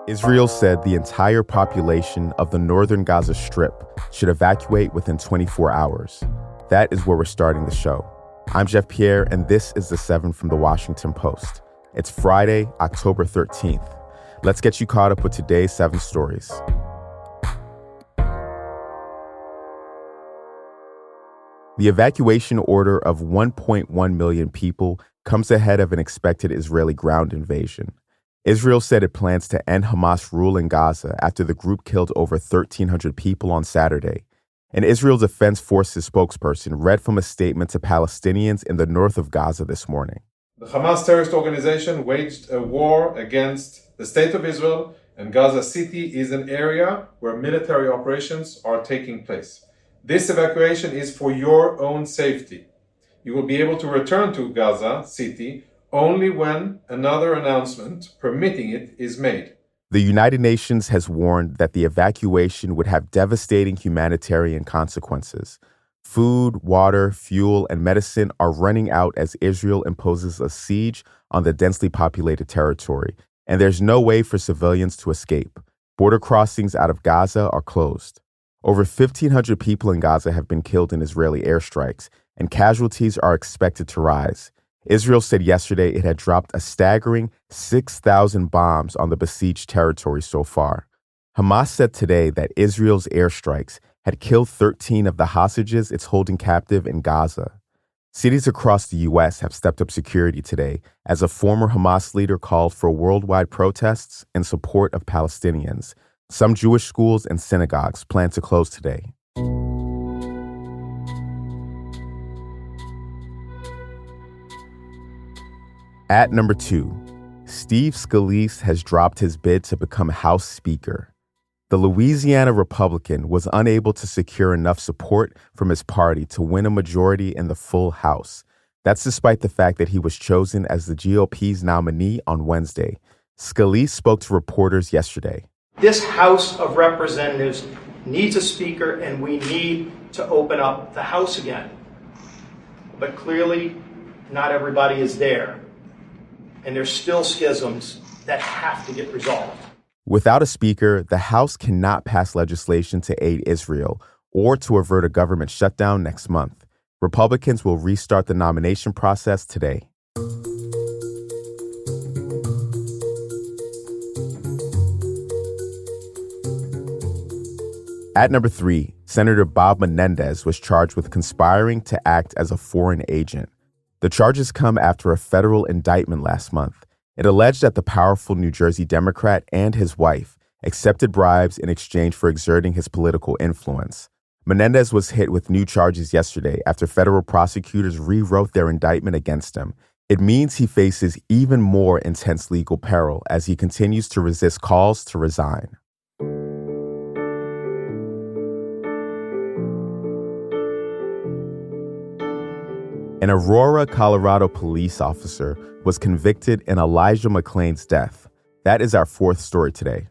Israel said the entire population of the northern Gaza Strip should evacuate within 24 hours. That is where we're starting the show. I'm Jeff Pierre, and this is The 7 from The Washington Post. It's Friday, October 13th. Let's get you caught up with today's 7 stories. The evacuation order of 1.1 million people comes ahead of an expected Israeli ground invasion. Israel said it plans to end Hamas rule in Gaza after the group killed over 1,300 people on Saturday. An Israel Defense Forces spokesperson read from a statement to Palestinians in the north of Gaza this morning. The Hamas terrorist organization waged a war against the state of Israel, and Gaza City is an area where military operations are taking place. This evacuation is for your own safety. You will be able to return to Gaza City only when another announcement permitting it is made. The United Nations has warned that the evacuation would have devastating humanitarian consequences. Food, water, fuel, and medicine are running out as Israel imposes a siege on the densely populated territory, and there's no way for civilians to escape. Border crossings out of Gaza are closed. Over 1,500 people in Gaza have been killed in Israeli airstrikes, and casualties are expected to rise. Israel said yesterday it had dropped a staggering 6,000 bombs on the besieged territory so far. Hamas said today that Israel's airstrikes had killed 13 of the hostages it's holding captive in Gaza. Cities across the U.S. have stepped up security today as a former Hamas leader called for worldwide protests in support of Palestinians. Some Jewish schools and synagogues plan to close today. At number 2, Steve Scalise has dropped his bid to become House Speaker. The Louisiana Republican was unable to secure enough support from his party to win a majority in the full House. That's despite the fact that he was chosen as the GOP's nominee on Wednesday. Scalise spoke to reporters yesterday. This House of Representatives needs a speaker, and we need to open up the House again. But clearly, not everybody is there. And there's still schisms that have to get resolved. Without a speaker, the House cannot pass legislation to aid Israel or to avert a government shutdown next month. Republicans will restart the nomination process today. At number 3, Senator Bob Menendez was charged with conspiring to act as a foreign agent. The charges come after a federal indictment last month. It alleged that the powerful New Jersey Democrat and his wife accepted bribes in exchange for exerting his political influence. Menendez was hit with new charges yesterday after federal prosecutors rewrote their indictment against him. It means he faces even more intense legal peril as he continues to resist calls to resign. An Aurora, Colorado police officer was convicted in Elijah McClain's death. That is our 4th story today.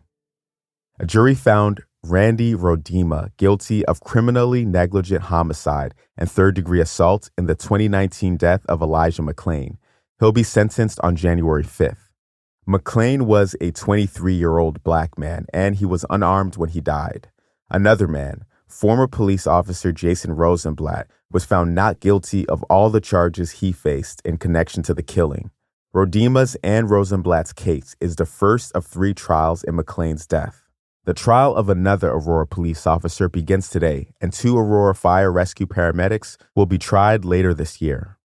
A jury found Randy Rodema guilty of criminally negligent homicide and third-degree assault in the 2019 death of Elijah McClain. He'll be sentenced on January 5th. McClain was a 23-year-old black man, and he was unarmed when he died. Another man, former police officer Jason Rosenblatt, was found not guilty of all the charges he faced in connection to the killing. Rodema's and Rosenblatt's case is the first of 3 trials in McClain's death. The trial of another Aurora police officer begins today, and 2 Aurora fire rescue paramedics will be tried later this year.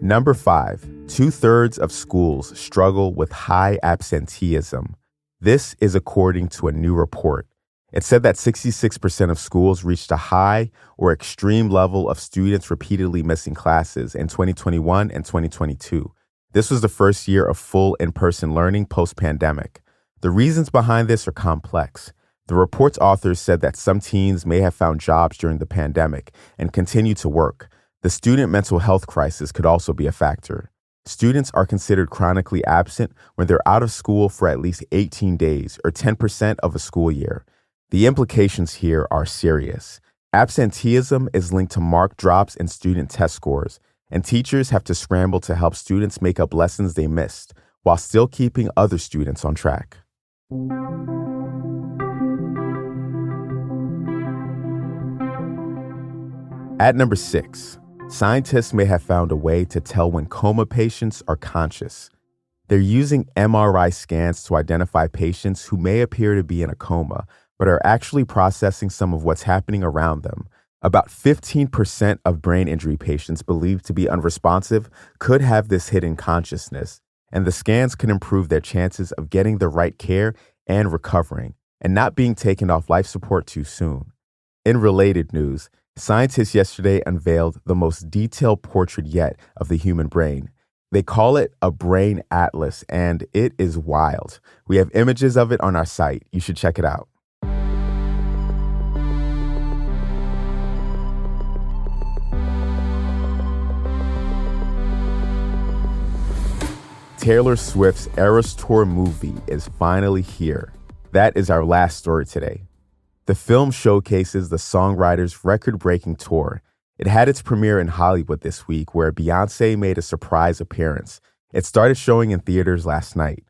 Number 5, 2/3 of schools struggle with high absenteeism. This is according to a new report. It said that 66% of schools reached a high or extreme level of students repeatedly missing classes in 2021 and 2022. This was the first year of full in-person learning post-pandemic. The reasons behind this are complex. The report's authors said that some teens may have found jobs during the pandemic and continue to work. The student mental health crisis could also be a factor. Students are considered chronically absent when they're out of school for at least 18 days, or 10% of a school year. The implications here are serious. Absenteeism is linked to marked drops in student test scores, and teachers have to scramble to help students make up lessons they missed while still keeping other students on track. At number 6, scientists may have found a way to tell when coma patients are conscious. They're using MRI scans to identify patients who may appear to be in a coma, but are actually processing some of what's happening around them. About 15% of brain injury patients believed to be unresponsive could have this hidden consciousness, and the scans can improve their chances of getting the right care and recovering, and not being taken off life support too soon. In related news, scientists yesterday unveiled the most detailed portrait yet of the human brain. They call it a brain atlas, and it is wild. We have images of it on our site. You should check it out. Taylor Swift's Eras Tour movie is finally here. That is our last story today. The film showcases the songwriter's record-breaking tour. It had its premiere in Hollywood this week, where Beyoncé made a surprise appearance. It started showing in theaters last night.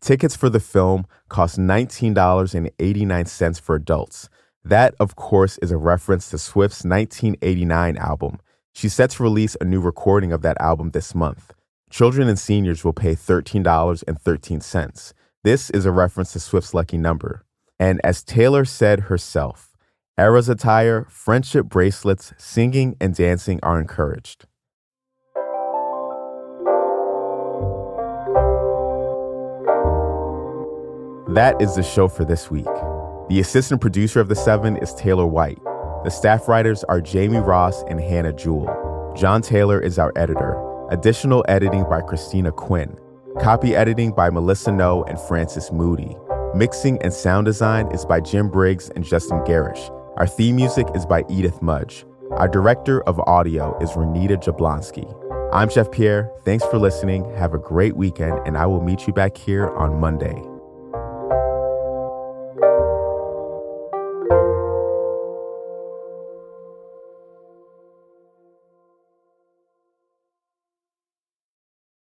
Tickets for the film cost $19.89 for adults. That, of course, is a reference to Swift's 1989 album. She's set to release a new recording of that album this month. Children and seniors will pay $13.13. This is a reference to Swift's lucky number. And as Taylor said herself, Eras attire, friendship bracelets, singing, and dancing are encouraged. That is the show for this week. The assistant producer of The 7 is Taylor White. The staff writers are Jamie Ross and Hannah Jewell. John Taylor is our editor. Additional editing by Christina Quinn. Copy editing by Melissa No and Francis Moody. Mixing and sound design is by Jim Briggs and Justin Garish. Our theme music is by Edith Mudge. Our director of audio is Renita Jablonski. I'm Chef Pierre. Thanks for listening. Have a great weekend, and I will meet you back here on Monday.